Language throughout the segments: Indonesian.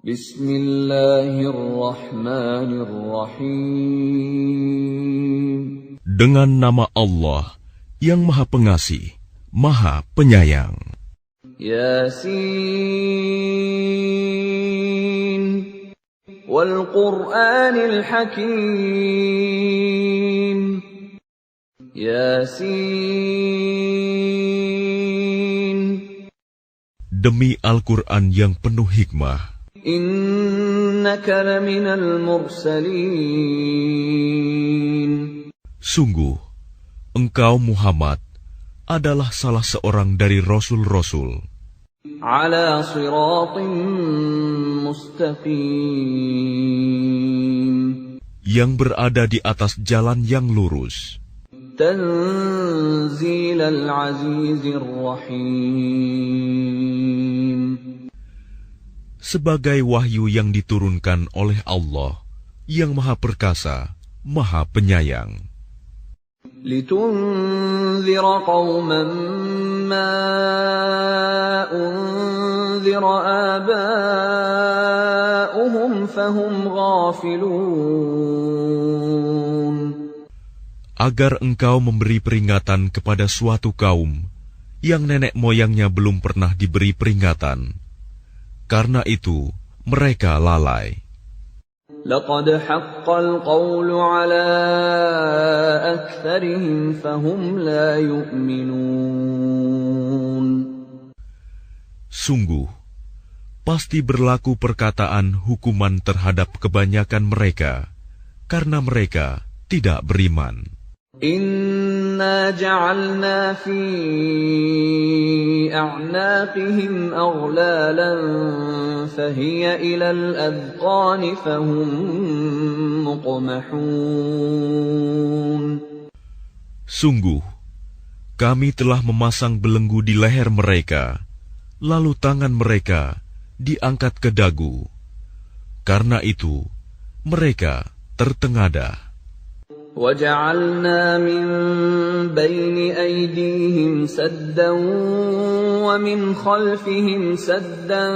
Bismillahirrahmanirrahim. Dengan nama Allah yang Maha Pengasih, Maha Penyayang. Yasin wal Qur'anil Hakim. Yasin. Demi Al-Quran yang penuh hikmah. Innaka laminal mursalin. Sungguh, engkau Muhammad adalah salah seorang dari Rasul-Rasul. Ala siratim mustaqim. Yang berada di atas jalan yang lurus. Tanzilal azizir rahim. Sebagai wahyu yang diturunkan oleh Allah yang Maha Perkasa, Maha Penyayang. Litunzira qauman ma unzira aba'uhum fahum ghafilun. Agar engkau memberi peringatan kepada suatu kaum yang nenek moyangnya belum pernah diberi peringatan. Karena itu, mereka lalai. Laqad haqqal qawlu ala aktsarihim fahum la yu'minun. Sungguh, pasti berlaku perkataan hukuman terhadap kebanyakan mereka, karena mereka tidak beriman. Inna ja'alna fi a'naqihim aghlalan fahiya ilal adqani fahum muqmahun. Sungguh, kami telah memasang belenggu di leher mereka, lalu tangan mereka diangkat ke dagu. Karena itu, mereka tertengadah. وَجَعَلْنَا مِنْ بَيْنِ أَيْدِيهِمْ سَدًّا وَمِنْ خَلْفِهِمْ سَدًّا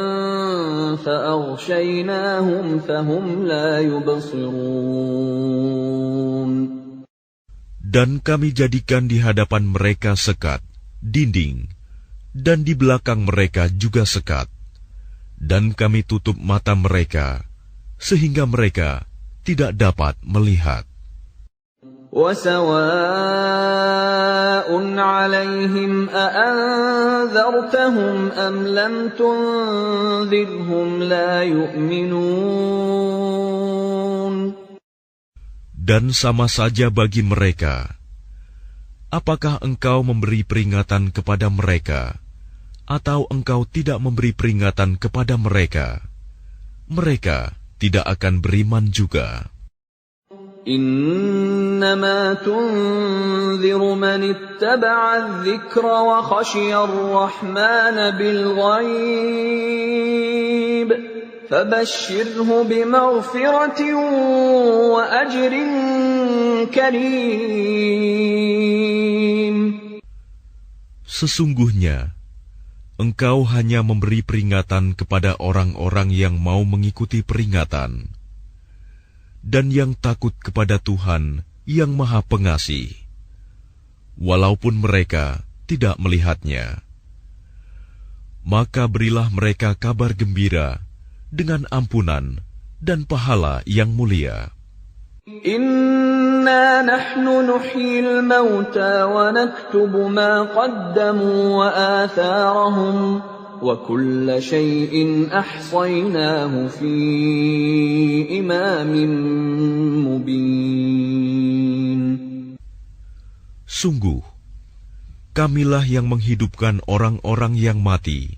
فَأَغْشَيْنَاهُمْ فَهُمْ لَا يُبْصِرُونَ. Dan kami jadikan di hadapan mereka sekat, dinding, dan di belakang mereka juga sekat. Dan kami tutup mata mereka, sehingga mereka tidak dapat melihat. وَسَوَاءٌ عَلَيْهِمْ أَأَنذَرْتَهُمْ أَمْ لَمْ تُنذِرْهُمْ لَا يُؤْمِنُونَ. Dan sama saja bagi mereka, apakah engkau memberi peringatan kepada mereka, atau engkau tidak memberi peringatan kepada mereka, mereka tidak akan beriman juga. إنما تنذر من اتبع الذكر وخشي الرحمن بالغيب فبشره بمغفرة وأجر كريم. Sesungguhnya, engkau hanya memberi peringatan kepada orang-orang yang mau mengikuti peringatan dan yang takut kepada Tuhan yang Maha Pengasih, walaupun mereka tidak melihatnya. Maka berilah mereka kabar gembira dengan ampunan dan pahala yang mulia. Inna nahnu nuhyil mauta wa naktubu ma qaddamu wa atharahum وَكُلَّ شَيْءٍ أَحْصَيْنَاهُ فِي إِمَامٍ مُبِينٍ. Sungguh, kamilah yang menghidupkan orang-orang yang mati,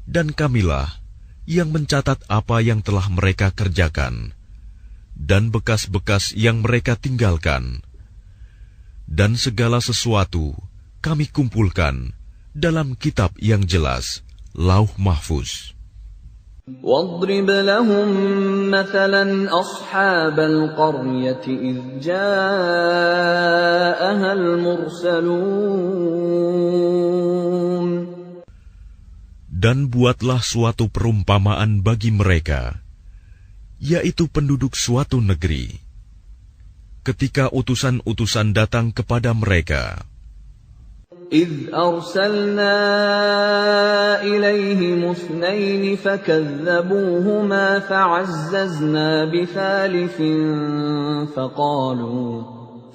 dan kamilah yang mencatat apa yang telah mereka kerjakan, dan bekas-bekas yang mereka tinggalkan. Dan segala sesuatu kami kumpulkan dalam kitab yang jelas, Lauh Mahfuz. وَاضْرِبْ لَهُمْ مَثَلًا أَصْحَابَ الْقَرْيَةِ إِذْ جَاءَهَا الْمُرْسَلُونَ. Dan buatlah suatu perumpamaan bagi mereka, yaitu penduduk suatu negeri. Ketika utusan-utusan datang kepada mereka, إذ أرسلنا إليهم اثنين فكذبوهما فعززنا بثالث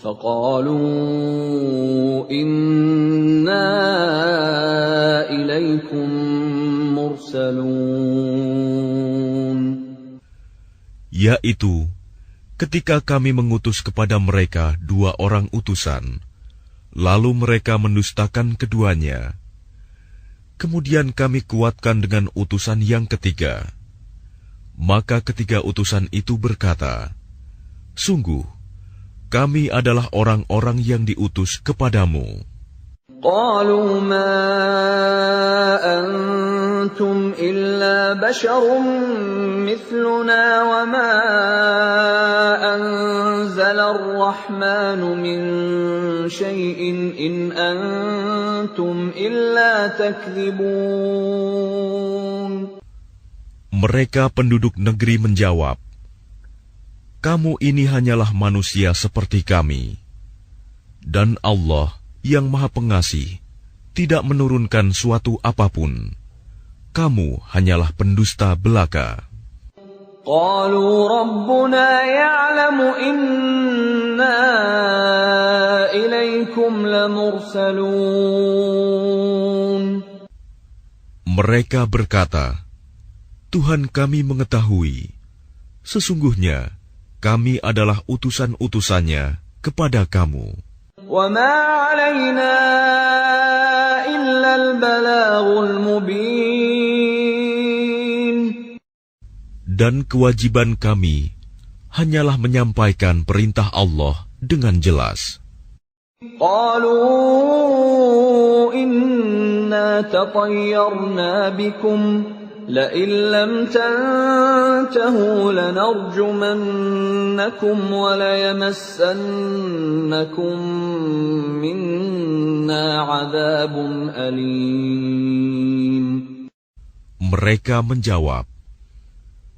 فقالوا إنا إليكم مرسلون. Yaitu, ketika kami mengutus kepada mereka 2 orang utusan, lalu mereka mendustakan keduanya. Kemudian kami kuatkan dengan utusan yang ketiga. Maka ketiga utusan itu berkata, sungguh, kami adalah orang-orang yang diutus kepadamu. قالوا ما أنتم إلا بشر مثلنا وما أنزل الرحمن من شيء إن أنتم إلا تكذبون. Mereka penduduk negeri menjawab, kamu ini hanyalah manusia seperti kami, dan Allah yang Maha Pengasih tidak menurunkan suatu apapun. Kamu hanyalah pendusta belaka. قالوا ربنا يعلم إنا إليكم لمرسلون. Mereka berkata, Tuhan kami mengetahui, sesungguhnya kami adalah utusan-utusannya kepada kamu. وَمَا عَلَيْنَا إِلَّا الْبَلَاغُ الْمُبِينُ. Dan kewajiban kami hanyalah menyampaikan perintah Allah dengan jelas. قَالُوا إِنَّا تَطَيَّرْنَا بِكُمْ لَئِن لَّمْ تَنْتَهُوا لَنَرْجُمَنَّكُمْ وَلَيَمَسَّنَّكُمْ مِنَّا عَذَابٌ أَلِيمٌ. Mereka menjawab,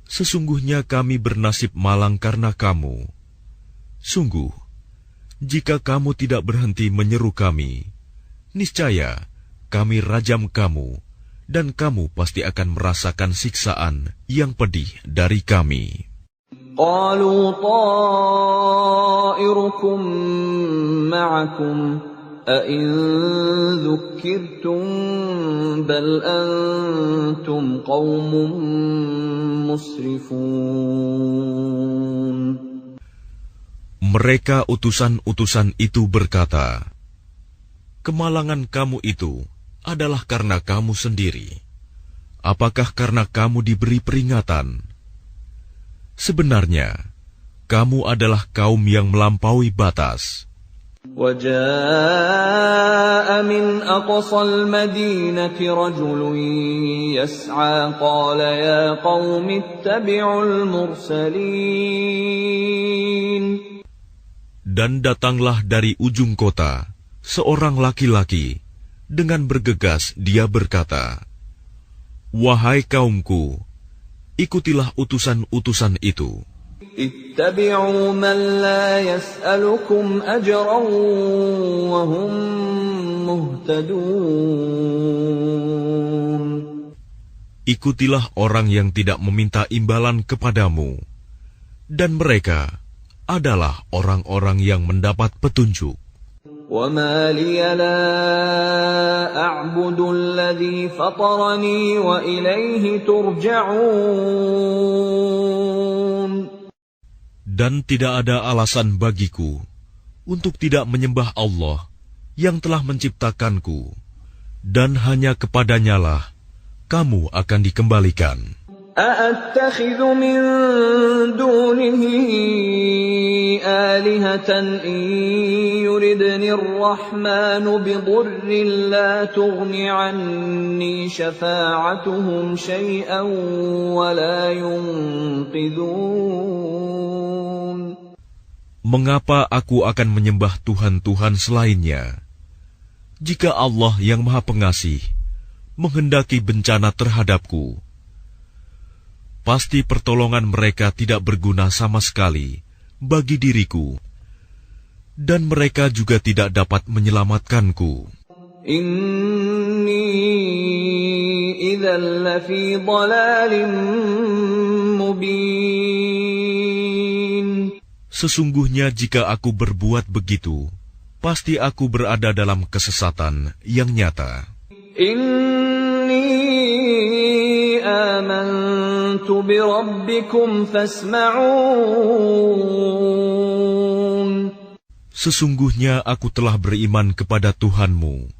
sesungguhnya kami bernasib malang karena kamu. Sungguh, jika kamu tidak berhenti menyeru kami, niscaya kami rajam kamu, dan kamu pasti akan merasakan siksaan yang pedih dari kami. قالوا طائركم معكم أئن ذكرتم بل أنتم قوم مسرفون. Mereka utusan-utusan itu berkata, kemalangan kamu itu adalah karena kamu sendiri. Apakah karena kamu diberi peringatan? Sebenarnya, kamu adalah kaum yang melampaui batas. وَجَاءَ مِنْ أَقْصَى الْمَدِينَةِ رَجُلٌ يَسْعَى قَالَ يَا قَوْمِ اتَّبِعُوا الْمُرْسَلِينَ. Dan datanglah dari ujung kota seorang laki-laki. Dengan bergegas dia berkata, wahai kaumku, ikutilah utusan-utusan itu. Ittabi'u man la yas'alukum ajran wa hum muhtadun. Ikutilah orang yang tidak meminta imbalan kepadamu, dan mereka adalah orang-orang yang mendapat petunjuk. وَمَا لِيَ لَا أَعْبُدُ الَّذِي فَطَرَنِي وَإِلَيْهِ تُرْجَعُونَ. Dan tidak ada alasan bagiku untuk tidak menyembah Allah yang telah menciptakanku, dan hanya kepadanyalah kamu akan dikembalikan. أَأَتَّخِذُ مِن دُونِهِ آلِهَةً إِن يُرِدْنِ الرَّحْمَنُ بِضُرٍّ لَّا تُغْنِ عَنِّي شَفَاعَتُهُمْ شَيْئًا وَلَا يُنقِذُونَ. Mengapa aku akan menyembah Tuhan-Tuhan selainnya? Jika Allah yang Maha Pengasih menghendaki bencana terhadapku, pasti pertolongan mereka tidak berguna sama sekali bagi diriku, dan mereka juga tidak dapat menyelamatkanku. Inni idzan lafi dhalalin mubin. Sesungguhnya jika aku berbuat begitu, pasti aku berada dalam kesesatan yang nyata. Inni amantu bi rabbikum fasma'un. Sesungguhnya aku telah beriman kepada Tuhanmu,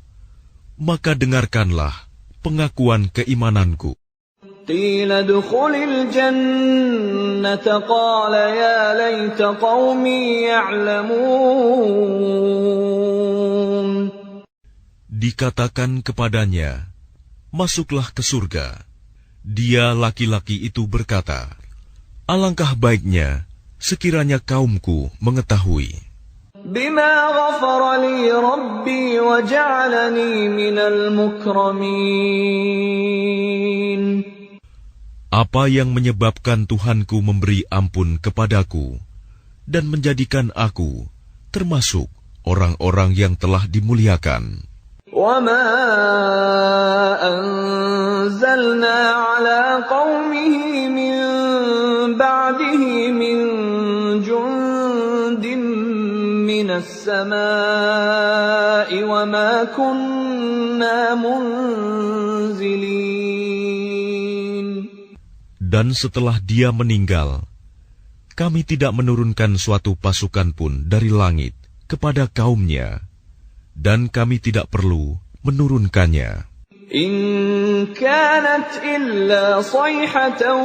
maka dengarkanlah pengakuan keimananku. Qila dukhulil jannata qala ya laita qaumi ya'lamun. Dikatakan kepadanya, masuklah ke surga. Dia laki-laki itu berkata, alangkah baiknya sekiranya kaumku mengetahui. Bima ghafara li rabbi wa ja'alani minal mukramin. Apa yang menyebabkan Tuhanku memberi ampun kepadaku dan menjadikan aku termasuk orang-orang yang telah dimuliakan. Wa ma anzalna ala qaumihi min ba'dihi min jundin minas samai wa ma kunna munzilin. Dan setelah dia meninggal, kami tidak menurunkan suatu pasukan pun dari langit kepada kaumnya, dan kami tidak perlu menurunkannya. In kanat illa sayhatan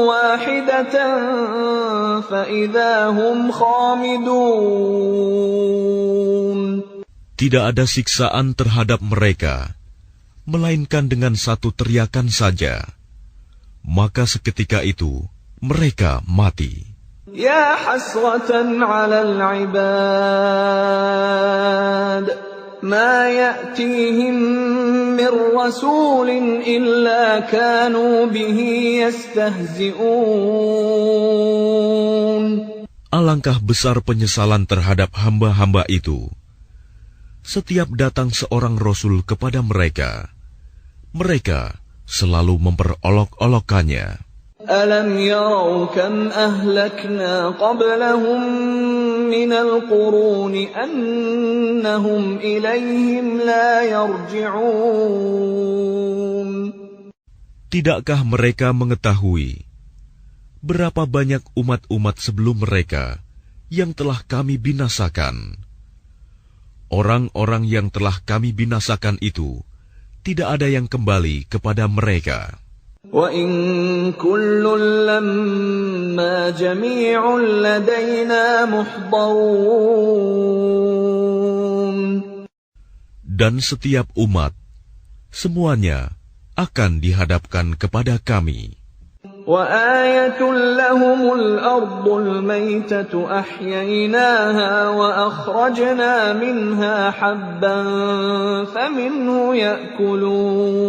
wahidatan fa idza hum khamidun. Tidak ada siksaan terhadap mereka, melainkan dengan satu teriakan saja. Maka seketika itu mereka mati. Ya hasratan 'alal 'ibad ma ya'tihim min rasulin illa kanu bihi yastahzi'un. Alangkah besar penyesalan terhadap hamba-hamba itu. Setiap datang seorang rasul kepada mereka, mereka selalu memperolok-olokkannya. Alam yarau kam ahlakna qablahum minal quruni annahum ilayhim la yarji'un. Tidakkah mereka mengetahui berapa banyak umat-umat sebelum mereka yang telah kami binasakan? Orang-orang yang telah kami binasakan itu tidak ada yang kembali kepada mereka. Wa in kullun lamma jami'un ladaina muhdarun. Dan setiap umat, semuanya akan dihadapkan kepada kami. Wa ayatun lahumul ardul maytatu ahyaynaha wa akhrajna minha habban faminhu ya'kulun.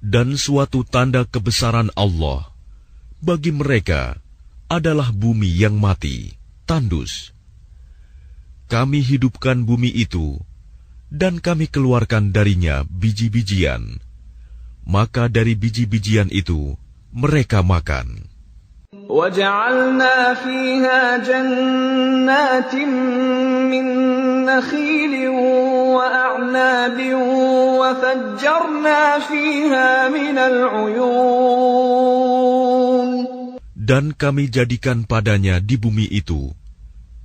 Dan suatu tanda kebesaran Allah bagi mereka adalah bumi yang mati, tandus. Kami hidupkan bumi itu, dan kami keluarkan darinya biji-bijian. Maka dari biji-bijian itu mereka makan. وَجَعَلْنَا فِيهَا جَنَّاتٍ مِّن نَّخِيلٍ وَأَعْنَابٍ وَفَجَّرْنَا فِيهَا مِنَ الْعُيُونِ. Dan kami jadikan padanya di bumi itu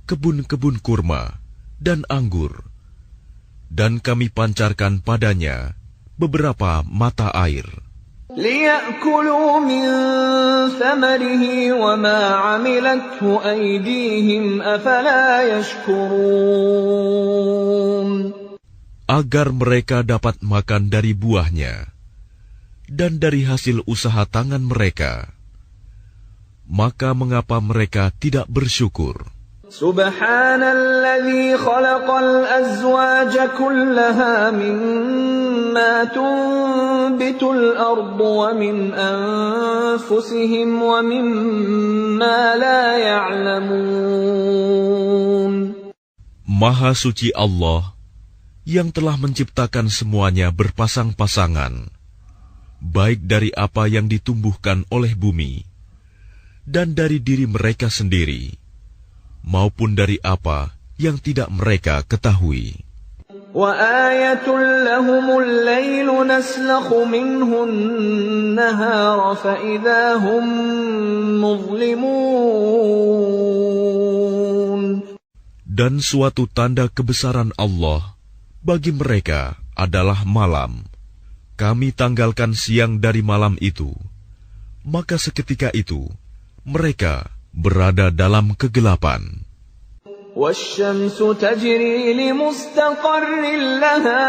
kebun-kebun kurma dan anggur, dan kami pancarkan padanya beberapa mata air. لِيَأْكُلُوا مِنْ ثَمَرِهِ وَمَا عَمِلَتْهُ أَيْدِيهِمْ أَفَلَا يَشْكُرُونَ. Agar mereka dapat makan dari buahnya dan dari hasil usaha tangan mereka. Maka mengapa mereka tidak bersyukur? Subhanalladzi khalaqal azwaja kullaha mimma tunbitul ardu wa min anfusihim wa mimma la ya'lamun. Maha suci Allah yang telah menciptakan semuanya berpasang-pasangan, baik dari apa yang ditumbuhkan oleh bumi dan dari diri mereka sendiri, maupun dari apa yang tidak mereka ketahui. وَآيَةٌ لَهُمُ اللَّيْلُ نَسْلَخُ مِنْهُ النَّهَارَ فَإِذَا هُمْ مُظْلِمُونَ. Dan suatu tanda kebesaran Allah bagi mereka adalah malam. Kami tanggalkan siang dari malam itu, maka seketika itu mereka berada dalam kegelapan. وَالشَّمْسُ تَجْرِي لِمُسْتَقَرٍّ لَهَا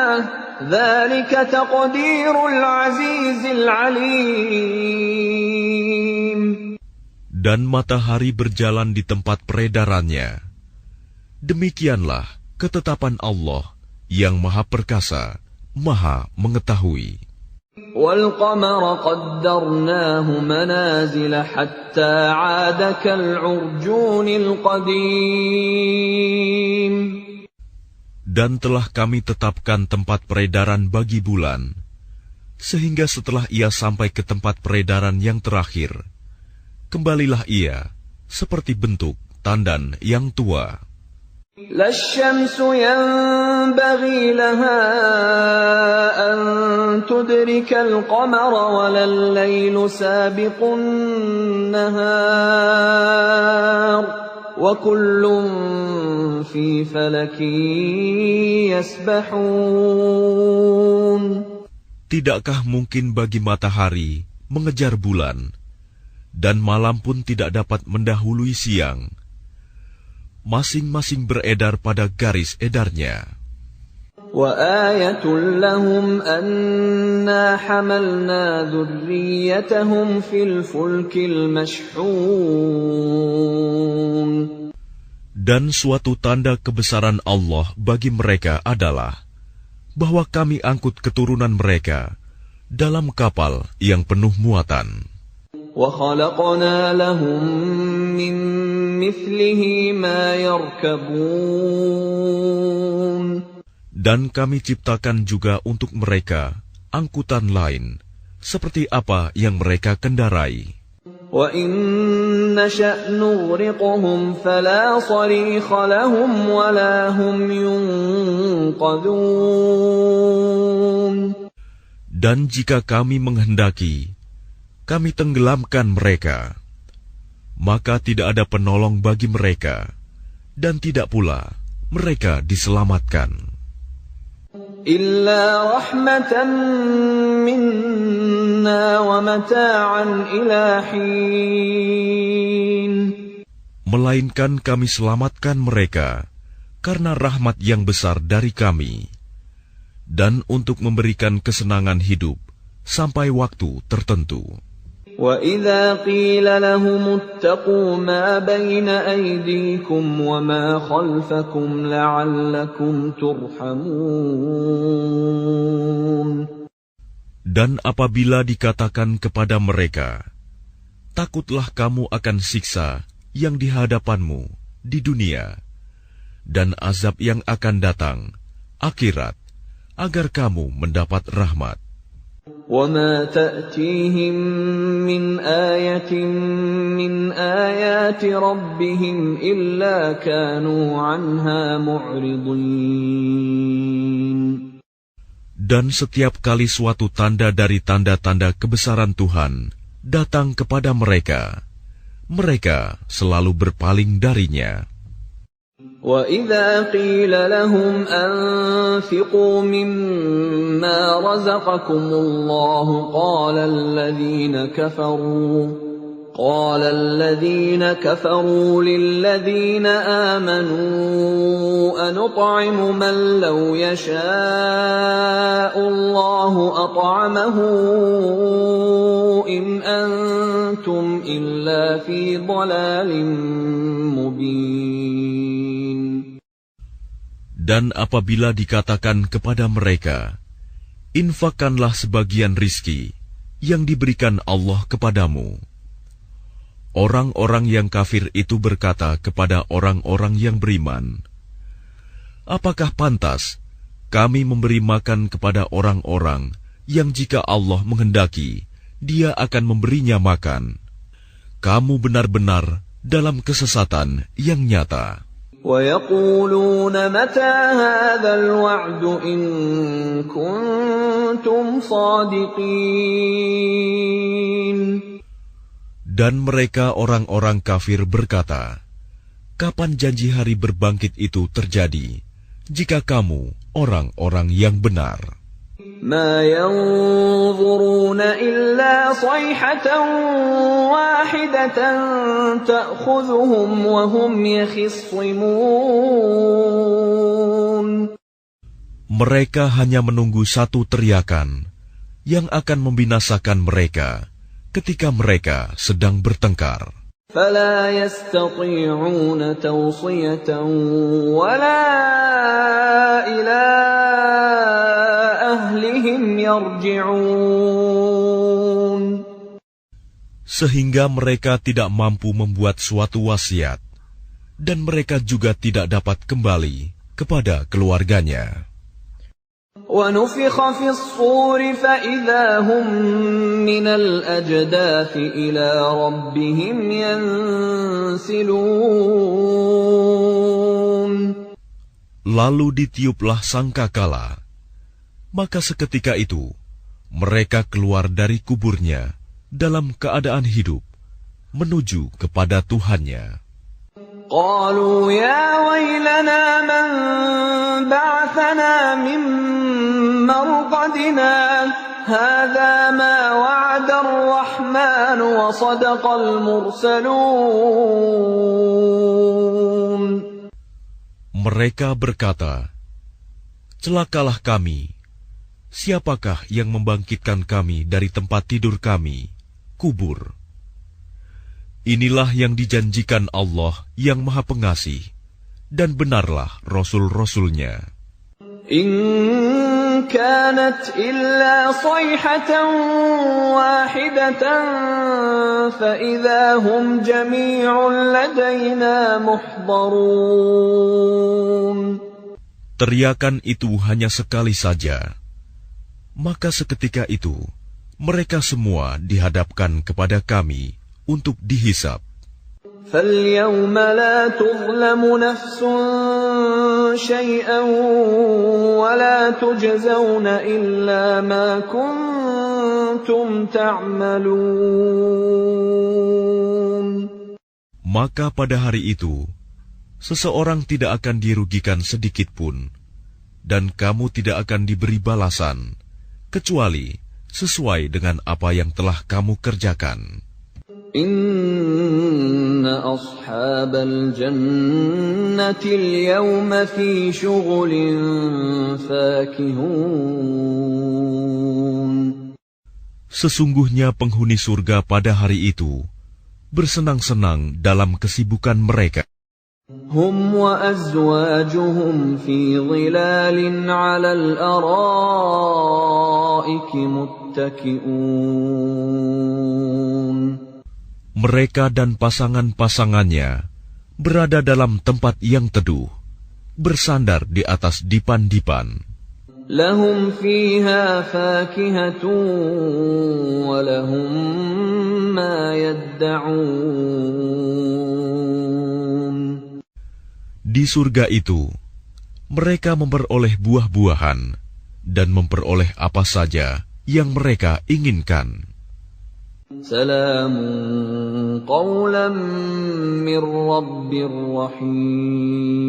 ذَلِكَ تَقْدِيرُ الْعَزِيزِ الْعَلِيمِ. Dan matahari berjalan di tempat peredarannya. Demikianlah ketetapan Allah yang Maha Perkasa, Maha Mengetahui. وَالْقَمَرَ قَدَّرْنَاهُ مَنَازِلَ حَتَّى عَادَ كَالْعُرْجُونِ الْقَدِيمِ. Dan telah kami tetapkan tempat peredaran bagi bulan, sehingga setelah ia sampai ke tempat peredaran yang terakhir, kembalilah ia seperti bentuk tandan yang tua. لا الشمس ينبغي لها أن تدرك القمر ولا الليل سابق النهار وكل في فلك يسبحون. Tidakkah mungkin bagi matahari mengejar bulan, dan malam pun tidak dapat mendahului siang? Masing-masing beredar pada garis edarnya. وَآيَةٌ لَهُمْ أَنَّا حَمَلْنَا ذُرِّيَّتَهُمْ فِي الْفُلْكِ الْمَشْحُونِ. Dan suatu tanda kebesaran Allah bagi mereka adalah bahwa kami angkut keturunan mereka dalam kapal yang penuh muatan. وَخَلَقْنَا لَهُم مِّن مِّثْلِهِ مَا يَرْكَبُونَ. Dan kami ciptakan juga untuk mereka angkutan lain, seperti apa yang mereka kendarai. وَإِن نَّشَأْ نُغْرِقْهُمْ فَلَا صَرِيخَ لَهُمْ وَلَا هُمْ يُنقَذُونَ. Dan jika kami menghendaki, kami tenggelamkan mereka, maka tidak ada penolong bagi mereka, dan tidak pula mereka diselamatkan. Illa rahmatan minna wa mata'an ila hin. Melainkan kami selamatkan mereka karena rahmat yang besar dari kami, dan untuk memberikan kesenangan hidup sampai waktu tertentu. وَإِذَا قِيلَ لَهُمُ اتَّقُوا مَا بَيْنَ أَيْدِيكُمْ وَمَا خَلْفَكُمْ لَعَلَّكُمْ تُرْحَمُونَ. Dan apabila dikatakan kepada mereka, takutlah kamu akan siksa yang di hadapanmu di dunia, dan azab yang akan datang, akhirat, agar kamu mendapat rahmat. وَمَا تَأْتِيهِمْ مِنْ آيَةٍ مِنْ آيَاتِ رَبِّهِمْ إِلَّا كَانُوا عَنْهَا مُعْرِضِينَ. Dan setiap kali suatu tanda dari tanda-tanda kebesaran Tuhan datang kepada mereka, mereka selalu berpaling darinya. وَإِذَا قِيلَ لَهُمْ أَنفِقُوا مِمَّا رَزَقَكُمُ اللَّهُ قَالَ الَّذِينَ كَفَرُوا لِلَّذِينَ آمَنُوا أَنُطْعِمُ مَن لَّوْ يَشَاءُ اللَّهُ أَطْعَمَهُ إِنْ أَنتُمْ إِلَّا فِي ضَلَالٍ مُّبِينٍ. Dan apabila dikatakan kepada mereka, infakkanlah sebagian rizki yang diberikan Allah kepadamu. Orang-orang yang kafir itu berkata kepada orang-orang yang beriman, apakah pantas kami memberi makan kepada orang-orang yang jika Allah menghendaki, Dia akan memberinya makan? Kamu benar-benar dalam kesesatan yang nyata. وَيَقُولُونَ مَتَى هَذَا الْوَعْدُ إِن كُنتُمْ صَادِقِينَ. Dan mereka orang-orang kafir berkata, kapan janji hari berbangkit itu terjadi, jika kamu orang-orang yang benar? مَا يَنظُرُونَ إِلَّا صَيْحَةً وَاحِدَةً تَأْخُذُهُمْ وَهُمْ يَخِصِّمُونَ. Mereka hanya menunggu satu teriakan yang akan membinasakan mereka ketika mereka sedang bertengkar. فَلَا يَسْتَطِيعُونَ تَوْصِيَةً وَلَا إِلَىٰ أَهْلِهِمْ يَرْجِعُونَ. Sehingga mereka tidak mampu membuat suatu wasiat, dan mereka juga tidak dapat kembali kepada keluarganya. وَنُفِخَ فِي الصُّورِ فَإِذَا هُم مِّنَ الْأَجْدَاثِ إِلَىٰ رَبِّهِمْ يَنسِلُونَ. Lalu ditiuplah sangkakala, maka seketika itu mereka keluar dari kuburnya dalam keadaan hidup menuju kepada Tuhannya. قالوا يا ويلنا من بعثنا من مرقدنا هذا ما وعد الرحمن وصدق المرسلون. Mereka berkata, celakalah kami. Siapakah yang membangkitkan kami dari tempat tidur kami, kubur? Inilah yang dijanjikan Allah yang Maha Pengasih, dan benarlah Rasul-Rasulnya. إن كانت إلا صيحة واحدة فإذا هم جميع لدينا محضرون. Teriakan itu hanya sekali saja, maka seketika itu mereka semua dihadapkan kepada kami untuk dihisab. فَالْيَوْمَ لَا تُظْلَمُ نَفْسٌ شَيْئًا وَلَا تُجْزَوْنَ إِلَّا مَا كُنتُمْ تَعْمَلُونَ. Maka pada hari itu, seseorang tidak akan dirugikan sedikit pun, dan kamu tidak akan diberi balasan, kecuali sesuai dengan apa yang telah kamu kerjakan. Inna ashabal jannati al-yawma fi shughulin fakihun. Sesungguhnya penghuni surga pada hari itu bersenang-senang dalam kesibukan mereka. Hum wa azwajuhum fi dhilalin 'alal araiki muttaki'un. Mereka dan pasangan-pasangannya berada dalam tempat yang teduh, bersandar di atas dipan-dipan. Lahum fiha fakihatun wa lahum ma yadda'un. Di surga itu, mereka memperoleh buah-buahan dan memperoleh apa saja yang mereka inginkan. Salamun qawlan min Rabbir Rahim.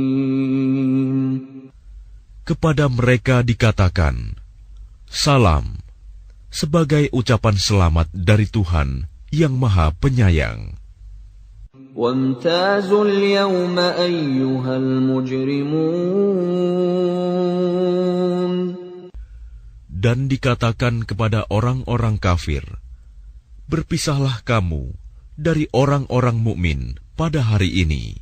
Kepada mereka dikatakan, salam, sebagai ucapan selamat dari Tuhan yang Maha Penyayang. Wamtazul yawma ayyuhal mujrimun. Dan dikatakan kepada orang-orang kafir, berpisahlah kamu dari orang-orang mukmin pada hari ini,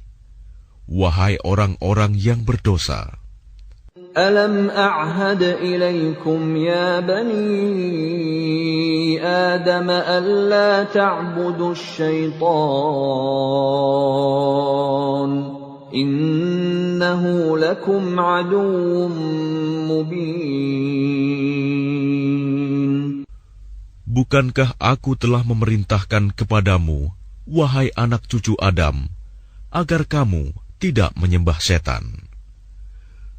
wahai orang-orang yang berdosa. ألم أعهد إليكم يا بني آدم ألا تعبدوا الشيطان إنه لكم عدو مبين. Bukankah aku telah memerintahkan kepadamu, wahai anak cucu Adam, agar kamu tidak menyembah setan?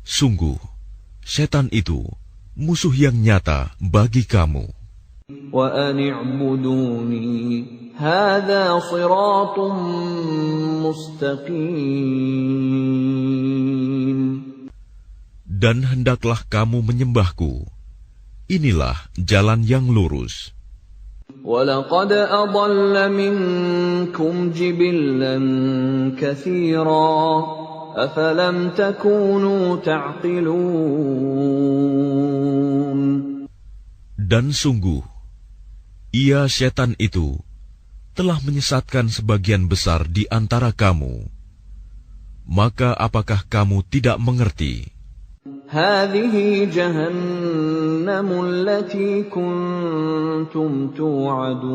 Sungguh, setan itu musuh yang nyata bagi kamu. وَأَنِ اعْبُدُونِي هَذَا صِرَاطٌ مُسْتَقِيمٌ. Dan hendaklah kamu menyembahku. Inilah jalan yang lurus. وَلَقَدْ أَضَلَّ مِنكُمْ جِبِلًّا كَثِيرًا أَفَلَمْ تَكُونُوا تَعْقِلُونَ. Dan sungguh, ia setan itu telah menyesatkan sebagian besar di antara kamu. Maka apakah kamu tidak mengerti? هَذِهِ جَهَنَّمُ الَّتِي كُنتُمْ تُوعَدُونَ.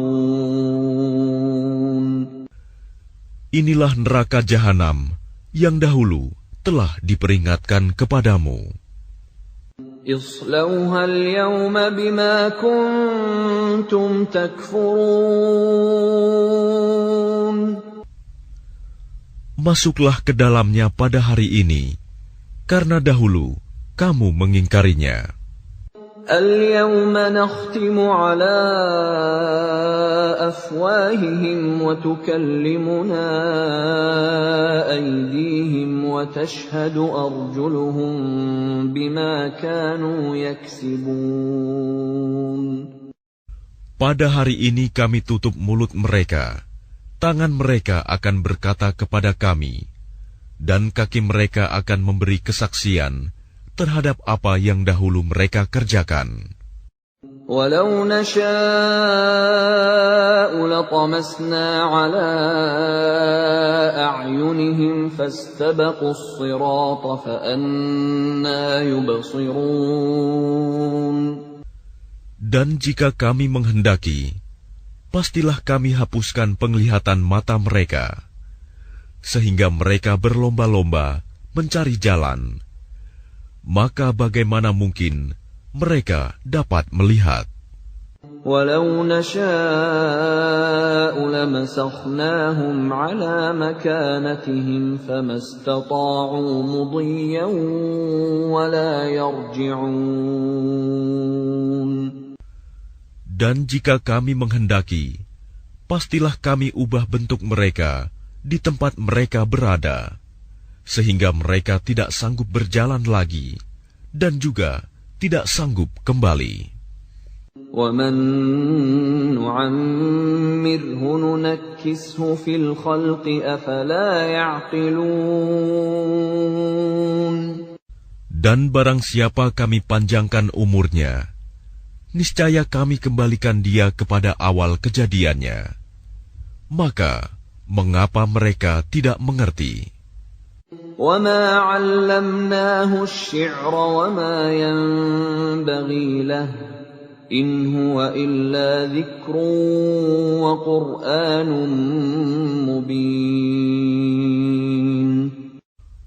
Inilah neraka jahanam yang dahulu telah diperingatkan kepadamu. اصْلَوْهَا الْيَوْمَ بِمَا كُنتُمْ تَكْفُرُونَ. Masuklah ke dalamnya pada hari ini, karena dahulu kamu mengingkarinya. الْيَوْمَ نَخْتِمُ عَلَى أَفْوَاهِهِمْ وَتُكَلِّمُنَا أَيْدِيهِمْ وَتَشْهَدُ أَرْجُلُهُم بِمَا كَانُوا يَكْسِبُونَ. Pada hari ini kami tutup mulut mereka, tangan mereka akan berkata kepada kami, dan kaki mereka akan memberi kesaksian terhadap apa yang dahulu mereka kerjakan. وَلَوْ نَشَاءُ لَطَمَسْنَا عَلَى أَعْيُنِهِمْ فَاسْتَبَقُوا الصِّرَاطَ فَأَنَّىٰ يُبْصِرُونَ. Dan jika kami menghendaki, pastilah kami hapuskan penglihatan mata mereka, sehingga mereka berlomba-lomba mencari jalan. Maka bagaimana mungkin mereka dapat melihat? وَلَوْ نَشَاءُ لَمَسَخْنَاهُمْ عَلَى مَكَانَتِهِمْ فَمَا اسْتَطَاعُوا مُضِيًّا وَلَا يَرْجِعُونَ. Dan jika kami menghendaki, pastilah kami ubah bentuk mereka di tempat mereka berada, sehingga mereka tidak sanggup berjalan lagi, dan juga tidak sanggup kembali. وَمَن نُّعَمِّرْهُ نُنَكِّسْهُ فِي الْخَلْقِ أَفَلَا يَعْقِلُونَ. Dan barang siapa kami panjangkan umurnya, niscaya kami kembalikan dia kepada awal kejadiannya. Maka, mengapa mereka tidak mengerti? وَمَا عَلَّمْنَاهُ الشِّعْرَ وَمَا يَنبَغِي لَهُ إِنْ هُوَ إِلَّا ذِكْرٌ وَقُرْآنٌ مُبِينٌ.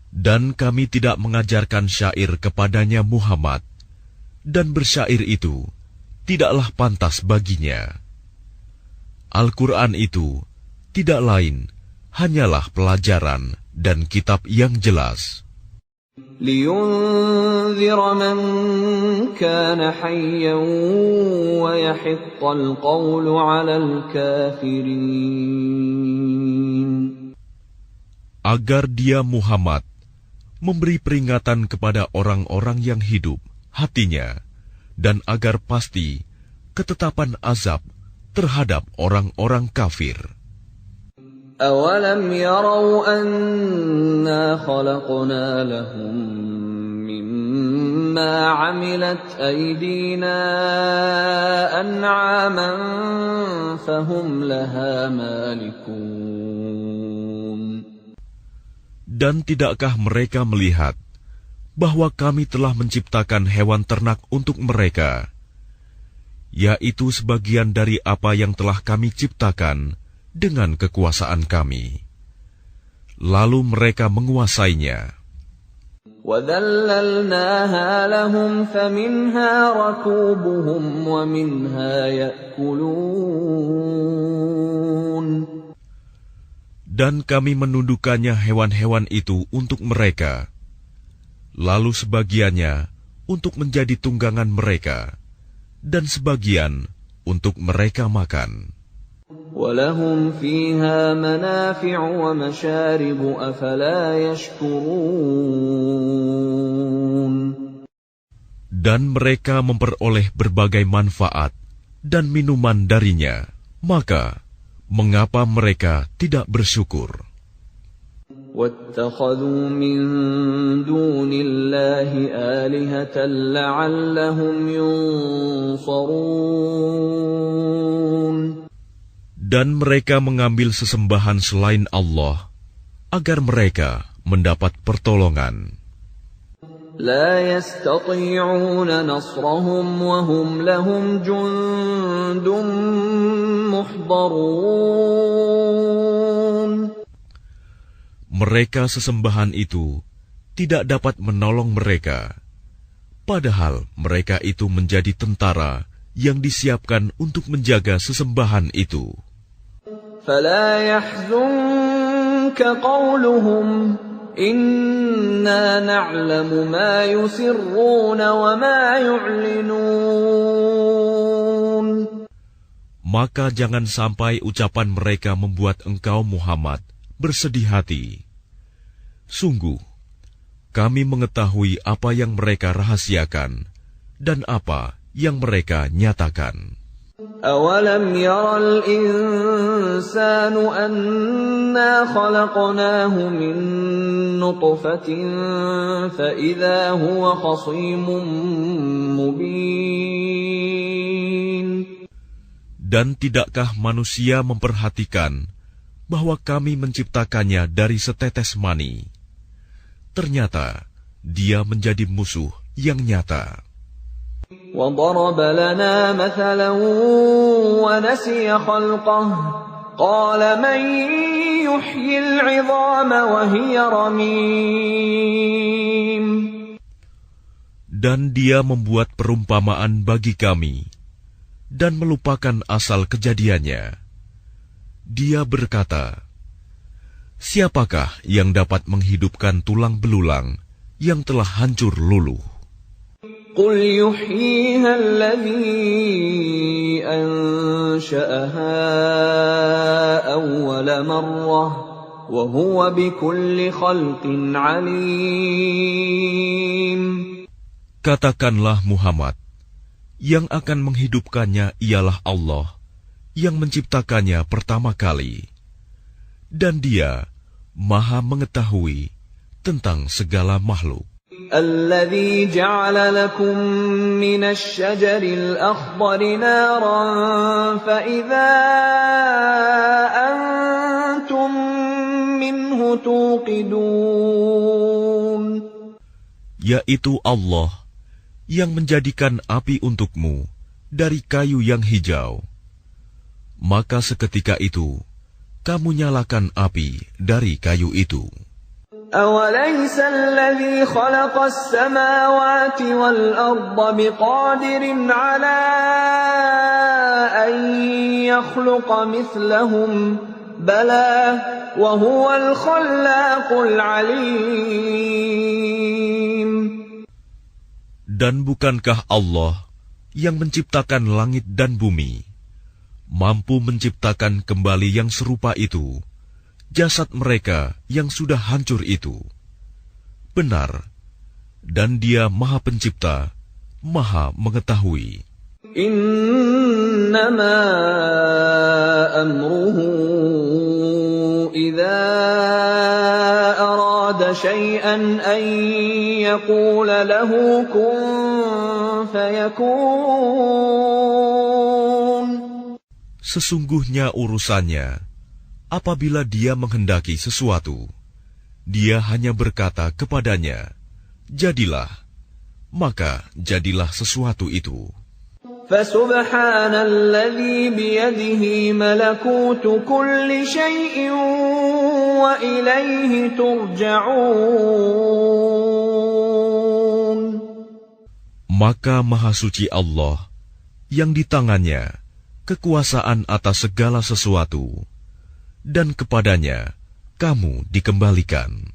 Dan kami tidak mengajarkan syair kepadanya Muhammad, dan bersyair itu tidaklah pantas baginya. Al-Quran itu tidak lain hanyalah pelajaran dan kitab yang jelas. لِيُنذِرَ مَن كَانَ حَيًّا وَيَحِقَّ الْقَوْلُ عَلَى الْكَافِرِينَ. Agar dia Muhammad memberi peringatan kepada orang-orang yang hidup hatinya, dan agar pasti ketetapan azab terhadap orang-orang kafir. أَوَلَمْ يَرَوْا أَنَّا خَلَقْنَا لَهُم مِّمَّا عَمِلَتْ أَيْدِينَا أَنْعَامًا فَهُمْ لَهَا مَالِكُونَ. Dan tidakkah mereka melihat bahwa kami telah menciptakan hewan ternak untuk mereka, yaitu sebagian dari apa yang telah kami ciptakan dengan kekuasaan kami. Lalu mereka menguasainya. وَذَلَّلْنَاهَا لَهُمْ فَمِنْهَا رَكُوبُهُمْ وَمِنْهَا يَأْكُلُونَ. Dan kami menundukkannya hewan-hewan itu untuk mereka, lalu sebagiannya untuk menjadi tunggangan mereka, dan sebagian untuk mereka makan. وَلَهُمْ فِيهَا مَنَافِعُ وَمَشَارِبُ أَفَلَا يَشْكُرُونَ. Dan mereka memperoleh berbagai manfaat dan minuman darinya, maka mengapa mereka tidak bersyukur? وَاتَّخَذُوا مِن دُونِ اللَّهِ آلِهَةً لَّعَلَّهُمْ يُنصَرُونَ. Dan mereka mengambil sesembahan selain Allah, agar mereka mendapat pertolongan. لا يستطيعون نصرهم وهم لهم جند محضرون. Mereka sesembahan itu tidak dapat menolong mereka, padahal mereka itu menjadi tentara yang disiapkan untuk menjaga sesembahan itu. فلا يحزنك قولهم إنا نعلم ما يسرون وما يعلنون. Maka jangan sampai ucapan mereka membuat engkau Muhammad bersedih hati. Sungguh, kami mengetahui apa yang mereka rahasiakan dan apa yang mereka nyatakan. أَوَلَمْ يَرَ الْإِنسَانُ أَنَّا خَلَقْنَاهُ مِن نُّطْفَةٍ فَإِذَا هُوَ خَصِيمٌ مُّبِينٌ. Dan tidakkah manusia memperhatikan bahwa kami menciptakannya dari setetes mani? Ternyata dia menjadi musuh yang nyata. وَضَرَبَ لَنَا مَثَلًا وَنَسِيَ خَلْقَهُ قَالَ مَن يُحْيِي الْعِظَامَ وَهِيَ رَمِيمٌ. Dan dia membuat perumpamaan bagi kami dan melupakan asal kejadiannya. Dia berkata, siapakah yang dapat menghidupkan tulang belulang yang telah hancur luluh? قُلْ يُحْيِيهَا الَّذِي أَنشَأَهَا أَوَّلَ مَرَّةٍ وَهُوَ بِكُلِّ خَلْقٍ عَلِيمٌ. Katakanlah Muhammad, yang akan menghidupkannya ialah Allah, yang menciptakannya pertama kali. Dan dia Maha mengetahui tentang segala makhluk. الَّذِي جَعَلَ لَكُم مِّنَ الشَّجَرِ الْأَخْضَرِ نَارًا فَإِذَا أَنتُم مِّنْهُ تُوقِدُونَ. Yaitu Allah yang menjadikan api untukmu dari kayu yang hijau. Maka seketika itu kamu nyalakan api dari kayu itu. أَوَلَيْسَ الَّذِي خَلَقَ السَّمَاوَاتِ وَالْأَرْضَ بِقَادِرٍ عَلَىٰ أَن يَخْلُقَ مِثْلَهُم بَلَىٰ وَهُوَ الْخَلَّاقُ الْعَلِيمُ. Dan bukankah Allah yang menciptakan langit dan bumi mampu menciptakan kembali yang serupa itu jasad mereka yang sudah hancur itu? Benar, dan Dia Maha Pencipta, Maha Mengetahui. Innama amruhu idza arada syai'an an yaqula lahu kun fayakun. Sesungguhnya urusannya apabila Dia menghendaki sesuatu, Dia hanya berkata kepadanya, jadilah, maka jadilah sesuatu itu. فَسُبْحَانَ الَّذِي بِيَدِهِ مَلَكُوتُ كُلِّ شَيْءٍ وَإِلَيْهِ تُرْجَعُونَ. Maka Maha Suci Allah, yang di tangannya kekuasaan atas segala sesuatu, dan kepadanya kamu dikembalikan.